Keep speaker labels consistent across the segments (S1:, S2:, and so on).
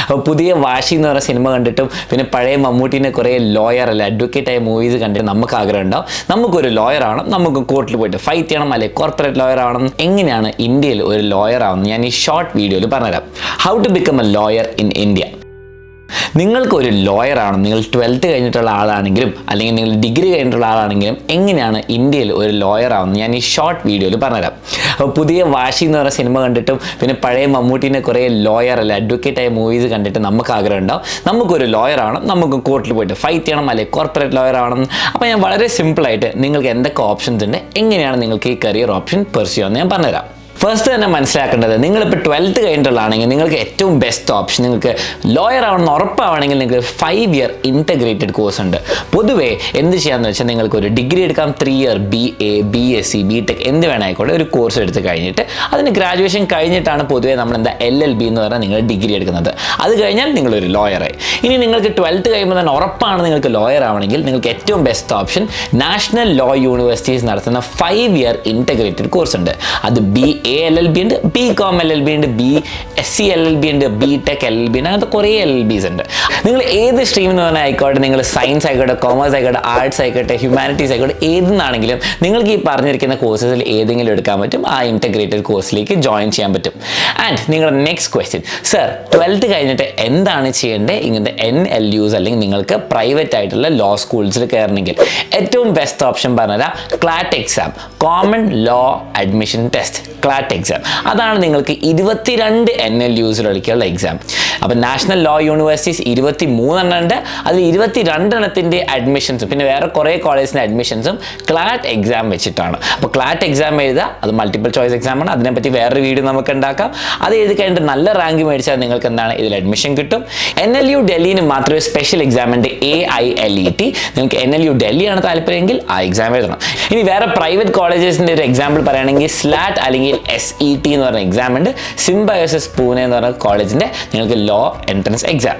S1: അപ്പോൾ പുതിയ വാശി എന്ന് പറയുന്ന സിനിമ കണ്ടിട്ടും പിന്നെ പഴയ മമ്മൂട്ടിനെ കുറേ ലോയർ അല്ലെ അഡ്വക്കേറ്റ് ആയ മൂവീസ് കണ്ടിട്ട് നമുക്ക് ആഗ്രഹം ഉണ്ടാവും നമുക്കൊരു ലോയർ ആവണം, നമുക്ക് കോർട്ടിൽ പോയിട്ട് ഫൈറ്റ് ചെയ്യണം, അല്ലെങ്കിൽ കോർപ്പറേറ്റ് ലോയർ ആവണം. എങ്ങനെയാണ് ഇന്ത്യയിൽ ഒരു ലോയർ ആവുന്നത് ഞാൻ ഈ ഷോർട്ട് വീഡിയോയിൽ പറഞ്ഞുതരാം. How to become a lawyer in India. നിങ്ങൾക്കൊരു ലോയറാണ്, നിങ്ങൾ 12th കഴിഞ്ഞിട്ടുള്ള ആളാണെങ്കിലും അല്ലെങ്കിൽ നിങ്ങൾ ഡിഗ്രി കഴിഞ്ഞിട്ടുള്ള ആളാണെങ്കിലും എങ്ങനെയാണ് ഇന്ത്യയിൽ ഒരു ലോയർ ആവുന്നത് ഞാൻ ഈ ഷോർട്ട് വീഡിയോയിൽ പറഞ്ഞുതരാം. അപ്പോൾ പുതിയ വാശി എന്ന് പറയുന്ന സിനിമ കണ്ടിട്ടും പിന്നെ പഴയ മമ്മൂട്ടിനെ കുറേ ലോയർ അല്ലെ അഡ്വക്കേറ്റ് ആയ മൂവീസ് കണ്ടിട്ട് നമുക്ക് ആഗ്രഹം ഉണ്ടാവും നമുക്കൊരു ലോയർ ആവണം, നമുക്ക് കോർട്ടിൽ പോയിട്ട് ഫൈറ്റ് ചെയ്യണം, അല്ലെങ്കിൽ കോർപ്പറേറ്റ് ലോയർ ആവണം. അപ്പോൾ ഞാൻ വളരെ സിമ്പിളായിട്ട് നിങ്ങൾക്ക് എന്തൊക്കെ ഓപ്ഷൻസ് ഉണ്ട്, എങ്ങനെയാണ് നിങ്ങൾക്ക് ഈ കരിയർ ഓപ്ഷൻ പെർസ്യൂ ചെയ്യുമെന്ന് ഞാൻ പറഞ്ഞുതരാം. ഫസ്റ്റ് തന്നെ മനസ്സിലാക്കേണ്ടത്, നിങ്ങളിപ്പോൾ 12th കഴിഞ്ഞിട്ടുള്ളതാണെങ്കിൽ നിങ്ങൾക്ക് ഏറ്റവും ബെസ്റ്റ് ഓപ്ഷൻ, നിങ്ങൾക്ക് ലോയർ ആവണമെന്ന് ഉറപ്പാണെങ്കിൽ നിങ്ങൾക്ക് 5 year ഇൻറ്റഗ്രേറ്റഡ് കോഴ്സ് ഉണ്ട്. പൊതുവേ എന്ത് ചെയ്യാമെന്ന് വെച്ചാൽ നിങ്ങൾക്ക് ഒരു ഡിഗ്രി എടുക്കാം, 3 year BA, BSc, BTech എന്ത് വേണമായിക്കോട്ടെ ഒരു കോഴ്സ് എടുത്ത് കഴിഞ്ഞിട്ട് അതിന് ഗ്രാജുവേഷൻ കഴിഞ്ഞിട്ടാണ് പൊതുവേ നമ്മൾ LLB എന്ന് പറഞ്ഞാൽ നിങ്ങൾ ഡിഗ്രി എടുക്കുന്നത്. അത് കഴിഞ്ഞാൽ നിങ്ങളൊരു ലോയറായി. ഇനി നിങ്ങൾക്ക് 12th കഴിയുമ്പോൾ തന്നെ ഉറപ്പാണ് നിങ്ങൾക്ക് ലോയർ ആവണമെങ്കിൽ നിങ്ങൾക്ക് ഏറ്റവും best option national law universities നടത്തുന്ന 5 year ഇൻറ്റഗ്രേറ്റഡ് കോഴ്സ് ഉണ്ട്. അത് BA LLB ഉണ്ട്, BCom LLB ഉണ്ട്, BSc LLB ഉണ്ട്, BTech LLB ഉണ്ട്, അങ്ങനത്തെ കുറേ LLBs ഉണ്ട്. നിങ്ങൾ ഏത് സ്ട്രീമിൽ നിന്ന് പറഞ്ഞാൽ ആയിക്കോട്ടെ, നിങ്ങൾ സയൻസ് ആയിക്കോട്ടെ, കൊമേഴ്സ് ആയിക്കോട്ടെ, ആർട്സ് ആയിക്കോട്ടെ, ഹ്യൂമാനിറ്റീസ് ആയിക്കോട്ടെ, ഏതെന്നാണെങ്കിലും നിങ്ങൾക്ക് ഈ പറഞ്ഞിരിക്കുന്ന കോഴ്സസിൽ ഏതെങ്കിലും എടുക്കാൻ പറ്റും, ആ ഇൻറ്റഗ്രേറ്റഡ് കോഴ്സിലേക്ക് ജോയിൻ ചെയ്യാൻ പറ്റും. ആൻഡ് നിങ്ങളുടെ നെക്സ്റ്റ് ക്വസ്റ്റ്യൻ, സർ 12th കഴിഞ്ഞിട്ട് എന്താണ് ചെയ്യേണ്ടത് ഇങ്ങനത്തെ NLUs അല്ലെങ്കിൽ നിങ്ങൾക്ക് പ്രൈവറ്റ് ആയിട്ടുള്ള ലോ സ്കൂൾസിൽ കയറണമെങ്കിൽ ഏറ്റവും ബെസ്റ്റ് ഓപ്ഷൻ പറഞ്ഞാൽ CLAT exam, common law admission test, CLAT exam. അതാണ് നിങ്ങൾക്ക് 22 NLUസിലേക്കുള്ള എക്സാം. അപ്പോൾ നാഷണൽ ലോ യൂണിവേഴ്സിറ്റീസ് 23 ഉണ്ട്, അതിൽ 22 അഡ്മിഷൻസും പിന്നെ വേറെ കുറേ കോളേജിൻ്റെ അഡ്മിഷൻസും CLAT എക്സാം വെച്ചിട്ടാണ്. അപ്പോൾ CLAT എക്സാം എഴുതുക, അത് മൾട്ടിപ്പിൾ ചോയ്സ് എക്സാമാണ്, അതിനെപ്പറ്റി വേറൊരു വീഡിയോ നമുക്ക് ഉണ്ടാക്കാം. അത് എഴുതി കഴിഞ്ഞിട്ട് നല്ല റാങ്ക് മേടിച്ചാൽ നിങ്ങൾക്ക് എന്താണ് ഇതിൽ അഡ്മിഷൻ കിട്ടും. NLU ഡൽഹിന് മാത്രമേ സ്പെഷ്യൽ എക്സാം ഉണ്ട്, AILET. നിങ്ങൾക്ക് NLU ഡൽഹിയാണ് താല്പര്യമെങ്കിൽ ആ എക്സാം എഴുതണം. ഇനി വേറെ പ്രൈവറ്റ് കോളേജസിൻ്റെ ഒരു എക്സാമ്പിൾ പറയുകയാണെങ്കിൽ SLAT അല്ലെങ്കിൽ SET എന്ന് പറഞ്ഞ എക്സാം ഉണ്ട്, Symbiosis പൂനെ എന്ന് പറഞ്ഞ കോളേജിൻ്റെ നിങ്ങൾക്ക് ലോ എൻട്രൻസ് എക്സാം.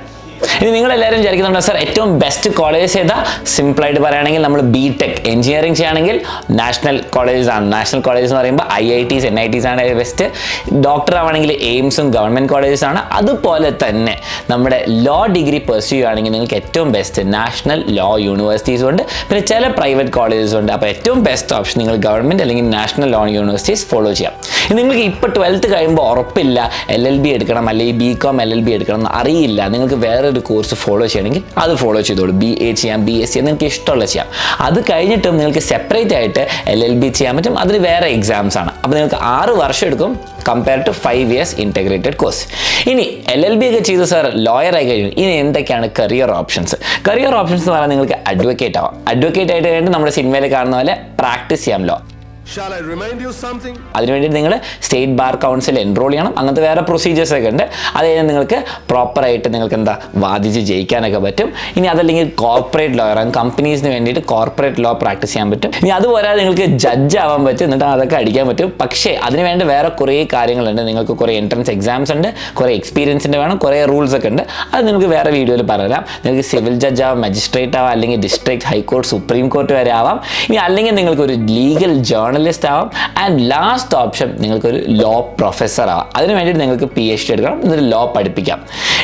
S1: ഇനി നിങ്ങളെല്ലാവരും വിചാരിക്കുന്നുണ്ട് സർ ഏറ്റവും ബെസ്റ്റ് കോളേജസ് ഏതാ? സിമ്പിളായിട്ട് പറയുകയാണെങ്കിൽ നമ്മൾ BTech എഞ്ചിനീയറിംഗ് ചെയ്യുകയാണെങ്കിൽ നാഷണൽ കോളേജസ് ആണ്. നാഷണൽ കോളേജസ് എന്ന് പറയുമ്പോൾ IITs NITs ആണ് ബെസ്റ്റ്. ഡോക്ടർ ആവണമെങ്കിൽ എയിംസും ഗവൺമെൻറ് കോളേജസ് ആണ്. അതുപോലെ തന്നെ നമ്മുടെ ലോ ഡിഗ്രി പെർസ്യൂ ചെയ്യുകയാണെങ്കിൽ നിങ്ങൾക്ക് ഏറ്റവും ബെസ്റ്റ് നാഷണൽ ലോ യൂണിവേഴ്സിറ്റീസും ഉണ്ട്, പിന്നെ ചില പ്രൈവറ്റ് കോളേജസ് ഉണ്ട്. അപ്പോൾ ഏറ്റവും ബെസ്റ്റ് ഓപ്ഷൻ നിങ്ങൾ ഗവൺമെൻറ് അല്ലെങ്കിൽ നാഷണൽ ലോ യൂണിവേഴ്സിറ്റീസ് ഫോളോ ചെയ്യാം. നിങ്ങൾക്ക് ഇപ്പോൾ 12th കഴിയുമ്പോൾ ഉറപ്പില്ല LLB എടുക്കണം അല്ലെങ്കിൽ BCom LLB എടുക്കണം എന്ന് അറിയില്ല, നിങ്ങൾക്ക് വേറൊരു കോഴ്സ് ഫോളോ ചെയ്യണമെങ്കിൽ അത് ഫോളോ ചെയ്തോളൂ. BA ചെയ്യാം, BSc നിങ്ങൾക്ക് ഇഷ്ടമുള്ള ചെയ്യാം. അത് കഴിഞ്ഞിട്ടും നിങ്ങൾക്ക് സെപ്പറേറ്റ് ആയിട്ട് LLB ചെയ്യാൻ പറ്റും, അതിൽ വേറെ എക്സാംസ് ആണ്. അപ്പോൾ നിങ്ങൾക്ക് 6 വർഷം എടുക്കും compare to 5 years integrated course. ഇനി LLB ഒക്കെ ചെയ്ത് സാർ ലോയർ ആയി കഴിഞ്ഞു, ഇനി എന്തൊക്കെയാണ് കരിയർ ഓപ്ഷൻസ്? കരിയർ ഓപ്ഷൻസ് എന്ന് പറഞ്ഞാൽ നിങ്ങൾക്ക് അഡ്വക്കേറ്റ് ആവാം. അഡ്വക്കേറ്റ് ആയിട്ട് കഴിഞ്ഞിട്ട് നമ്മുടെ സിനിമയിൽ കാണുന്ന പോലെ പ്രാക്ടീസ് ചെയ്യാം ലോ. അതിനുവേണ്ടി നിങ്ങൾ സ്റ്റേറ്റ് ബാർ കൗൺസിൽ എൻറോൾ ചെയ്യണം. അങ്ങനത്തെ വേറെ പ്രൊസീജിയേഴ്സ് ഒക്കെ ഉണ്ട്. അത് കഴിഞ്ഞാൽ നിങ്ങൾക്ക് പ്രോപ്പറായിട്ട് നിങ്ങൾക്ക് എന്താ വാദിച്ച് ജയിക്കാനൊക്കെ പറ്റും. ഇനി അതല്ലെങ്കിൽ കോർപ്പറേറ്റ് ലോയർ ആണ്, കമ്പനീസിന് വേണ്ടിയിട്ട് കോർപ്പറേറ്റ് ലോ പ്രാക്ടീസ് ചെയ്യാൻ പറ്റും. ഇനി അതുപോലെ നിങ്ങൾക്ക് ജഡ്ജ് ആവാൻ പറ്റും, എന്നിട്ട് അതൊക്കെ അടിക്കാൻ പറ്റും. പക്ഷേ അതിന് വേണ്ട വേറെ കുറേ കാര്യങ്ങളുണ്ട്. നിങ്ങൾക്ക് കുറേ എൻട്രൻസ് എക്സാംസ് ഉണ്ട്, കുറേ എക്സ്പീരിയൻസിൻ്റെ വേണം, കുറേ റൂൾസ് ഒക്കെ ഉണ്ട്. അത് നിങ്ങൾക്ക് വേറെ വീഡിയോയിൽ പറയാം. നിങ്ങൾക്ക് സിവിൽ ജഡ്ജ് ആവാം, മജിസ്ട്രേറ്റ് ആവാം, അല്ലെങ്കിൽ ഡിസ്ട്രിക്ട്, ഹൈക്കോർട്ട്, സുപ്രീം കോർട്ട് വരെ ആവാം. ഇനി അല്ലെങ്കിൽ നിങ്ങൾക്ക് ഒരു ലീഗൽ ജേർണലിസ്റ്റ് ആവാം. ആൻഡ് ലാസ്റ്റ് ഓപ്ഷൻ നിങ്ങൾക്കൊരു ലോ പ്രൊഫസർ ആവാം. അതിന് വേണ്ടിയിട്ട് നിങ്ങൾക്ക് PhD എടുക്കണം, എന്നിട്ട് ലോ പഠിപ്പിക്കാം.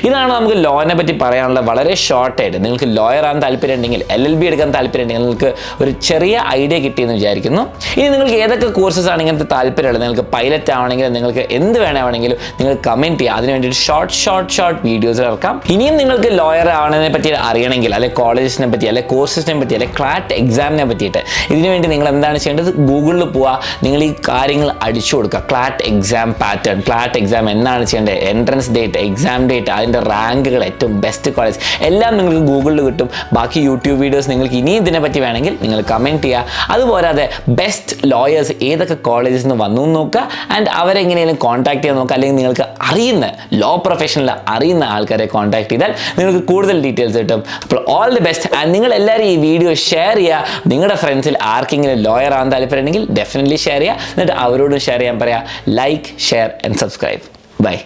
S1: ഇതാണ് നമുക്ക് ലോനെ പറ്റി പറയാനുള്ള വളരെ ഷോർട്ടായിട്ട്. നിങ്ങൾക്ക് ലോയർ ആകാൻ താല്പര്യം ഉണ്ടെങ്കിൽ, LLB എടുക്കാൻ താല്പര്യം ഉണ്ടെങ്കിൽ നിങ്ങൾക്ക് ഒരു ചെറിയ ഐഡിയ കിട്ടിയെന്ന് വിചാരിക്കുന്നു. ഇനി നിങ്ങൾക്ക് ഏതൊക്കെ കോഴ്സസ് ആണ് ഇങ്ങനത്തെ താല്പര്യമുള്ളത്, നിങ്ങൾക്ക് പൈലറ്റ് ആവണമെങ്കിൽ, നിങ്ങൾക്ക് എന്ത് വേണമെങ്കിലും നിങ്ങൾ കമൻറ്റ് ചെയ്യുക. അതിന് വേണ്ടിയിട്ട് ഷോർട്ട് വീഡിയോസ് ഇറക്കാം. ഇനിയും നിങ്ങൾക്ക് ലോയർ ആവണതിനെ പറ്റി അറിയണമെങ്കിൽ, അല്ലെങ്കിൽ കോളേജസിനെ പറ്റി, അല്ലെങ്കിൽ കോഴ്സസിനെ പറ്റി, അല്ലെങ്കിൽ CLAT എക്സാമിനെ പറ്റിയിട്ട്, ഇതിനു വേണ്ടി നിങ്ങൾ എന്താണ് ചെയ്യേണ്ടത്? ഗൂഗിളിൽ പോവുക, നിങ്ങൾ ഈ കാര്യങ്ങൾ അടിച്ചു കൊടുക്കുക. CLAT exam pattern, CLAT exam എന്നാണ് ചെയ്യേണ്ടത്, എൻട്രൻസ് ഡേറ്റ്, എക്സാം ഡേറ്റ്, അതിൻ്റെ റാങ്കുകൾ, ഏറ്റവും ബെസ്റ്റ് കോളേജ് എല്ലാം നിങ്ങൾക്ക് ഗൂഗിളിൽ കിട്ടും. ബാക്കി യൂട്യൂബ് വീഡിയോസ് നിങ്ങൾക്ക് ഇനിയും ഇതിനെപ്പറ്റി വേണമെങ്കിൽ നിങ്ങൾ കമൻറ്റ് ചെയ്യുക. അതുപോരാതെ ബെസ്റ്റ് ലോയേഴ്സ് ഏതൊക്കെ കോളേജസിൽ നിന്ന് വന്നു നോക്കുക. ആൻഡ് അവരെങ്ങനെയും കോൺടാക്ട് ചെയ്യാൻ നോക്കുക. അല്ലെങ്കിൽ നിങ്ങൾക്ക് അറിയുന്ന ലോ പ്രൊഫഷനിൽ അറിയുന്ന ആൾക്കാരെ കോൺടാക്ട് ചെയ്താൽ നിങ്ങൾക്ക് കൂടുതൽ ഡീറ്റെയിൽസ് കിട്ടും. അപ്പോൾ ഓൾ ദി ബെസ്റ്റ്. ആൻഡ് നിങ്ങളെല്ലാവരും ഈ വീഡിയോ ഷെയർ ചെയ്യുക. നിങ്ങളുടെ ഫ്രണ്ട്സിൽ ആർക്കെങ്കിലും ലോയർ ആകാൻ താല്പര്യമുണ്ടെങ്കിൽ ഡെഫിനറ്റ്ലി ഷെയർ ചെയ്യുക. എന്നിട്ട് അവരോടും ഷെയർ ചെയ്യാൻ പറയുക. Like, share and subscribe. By.